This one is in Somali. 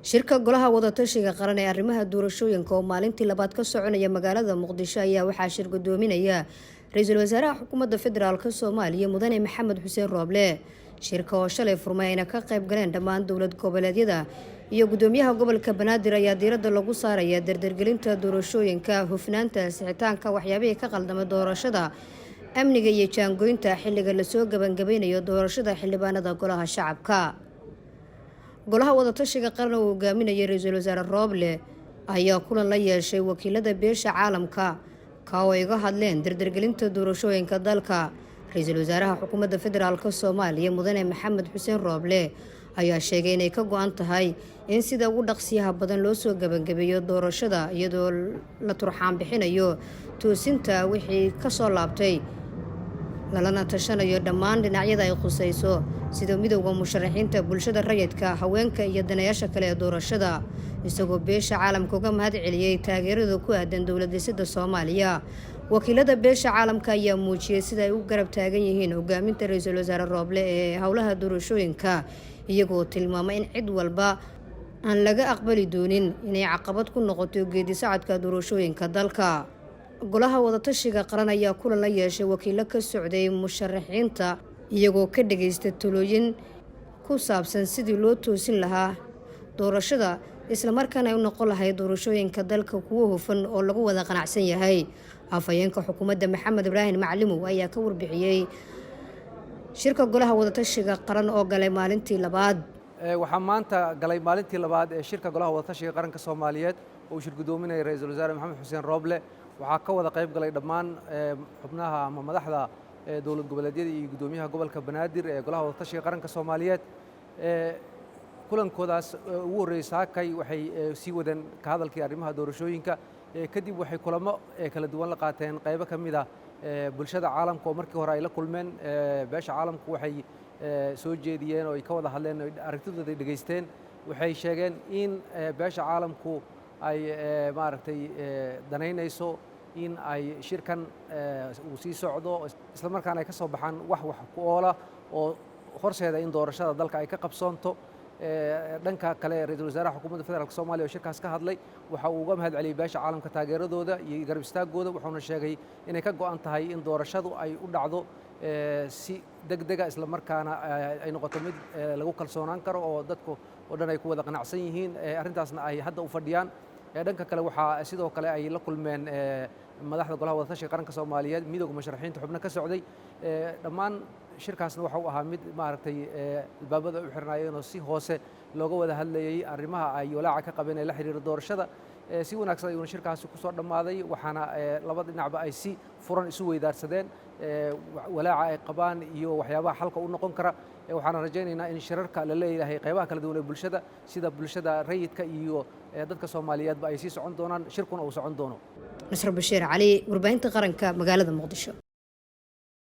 Shirka gollaha wadatashiga qaran ee arrimaha doorashooyinka oo maalintii labaad ka soconaya magaalada Muqdisho ayaa waxaa shir gudoominaya ra'iisul wasaaraha xukuumadda federaalka Soomaaliya mudane Maxamed Xuseen Rooble. Shirka oo shalay furmay ayna ka qayb galeen dhammaan dowlad goboleedyada iyo gudoomiyaha gobolka Banaadir ayaa diiradda lagu saaraya dardargelinta doorashooyinka, hufnaanta sixitaanka waxyaabihii ka qaldamay doorashada, amniga iyo jaangoynta xilliga la soo gabagabeynayo doorashada xildhibaanada golaha shacabka. Gollaha wadatashiga qaran oo hogaaminaya ra'iisul wasaare Rooble ayaa kulan la yeeshay wakiilada beesha caalamka oo ay uga hadleen dardargelinta doorashooyinka dalka. Ra'iisul wasaaraha xukuumadda federaalka Soomaaliya mudane Maxamed Xuseen Rooble ayaa sheegay inay ka go'an tahay in sida ugu dhaqsiyaha badan loo soo gabagabeeyo doorashada iyadoo la turxaan bixinayo toosinta wixii ka soo laabtay lalana tashanayo dhammaan dhinacyada ay khusayso sida midowga musharaxiinta, bulshada rayidka, haweenka iyo daneeyaasha kale ee doorashada, isagoo beesha caalamka uga mahad celiyay taageerada ku aadan dowlad-dhisidda Soomaaliya. Wakiilada beesha caalamka ayaa muujiyay sida ay u garab taagan yihiin hogaaminta ra'iisul wasaare Rooble ee howlaha doorashooyinka, iyagoo tilmaamay in cid walba aan laga aqbali doonin inay caqabad ku noqoto geedi socodka doorashooyinka dalka. Gollaha wadatashiga qaran ayaa kulan la yeeshay wakiilo ka socday musharaxiinta iyagoo ka dhageysta talooyin ku saabsan sidii loo toosin lahaa doorashada isla markaana ay u noqon lahayd doorashooyinka dalka kuwo hufan oo lagu wada qanacsan yahay. Afhayeenka xukuumadda Maxamed Ibraahim Macalimow ayaa ka warbixiyay shirka gollaha wadatashiga qaran oo galay maalintii labaad. waxaa maanta galay maalintii labaad ee shirka gollaha wadatashiga qaranka Soomaaliyeed oo shir gudoominaya ra'iisul wasaare Maxamed Xuseen Rooble. waxaa ka wada qayb galay dhammaan xubnaha ama madaxda dowlad goboleedyada iyo gudoomiyaha gobolka Banaadir ee gollaha wadatashiga qaranka Soomaaliyeed. kulankoodaas ugu horeeyay saakay waxay sii wadeen ka hadalkii arrimaha doorashooyinka, kadib waxay kulamo kala duwan la qaateen qaybo ka mid ah bulshada caalamka oo markii hore ay la kulmeen. beesha caalamku waxay soo jeediyeen oo ay ka wada hadleen oo aragtidooda ay dhageysteen. waxay sheegeen in beesha caalamku ay maaragtay danaynayso in ay shirkan uu sii socdo isla markaana ay ka soo baxaan wax ku oola oo horseeda in doorashada dalka ay ka qabsoonto. dhanka kale ra'iisul wasaaraha xukuumadda federaalka Soomaaliya oo shirkaas ka hadlay waxa uu uga mahad celiyay beesha caalamka taageeradooda iyo garab istaagooda, wuxuuna sheegay inay ka go'an tahay in doorashadu ay u dhacdo si degdega isla markaana ay noqoto mid lagu kalsoonaan karo oo dadku oo dhan ay ku wada qanacsan yihiin. arrintaasna ay hadda u fadhiyaan. dhanka kale waxaa sidoo kale ay la kulmeen madaxda gollaha wadatashiga qaranka Soomaaliyeed, midowga musharaxiinta xubno ka socday. dhammaan shirkaasna waxa uu ahaa mid maaragtay albaabada u xirnaayeen oo si hoose looga wada hadlayay arrimaha ay walaaca ka qabeen ee la xiriira doorashada. si wanaagsan ayuuna shirkaasi ku soo dhammaaday, waxaana labada dhinacba ay si furan isu weydaarsadeen walaaca ay qabaan iyo waxyaabaha xalka u noqon kara. waxaana rajaynaynaa in shirarka la leeyahay qaybaha kala duwan ee bulshada sida bulshada rayidka iyo dadka Soomaaliyeedba ay sii socon doonaan, shirkuna uu socon doono. Nasr Bashiir Cali, warbaahinta qaranka magaalada Muqdisho.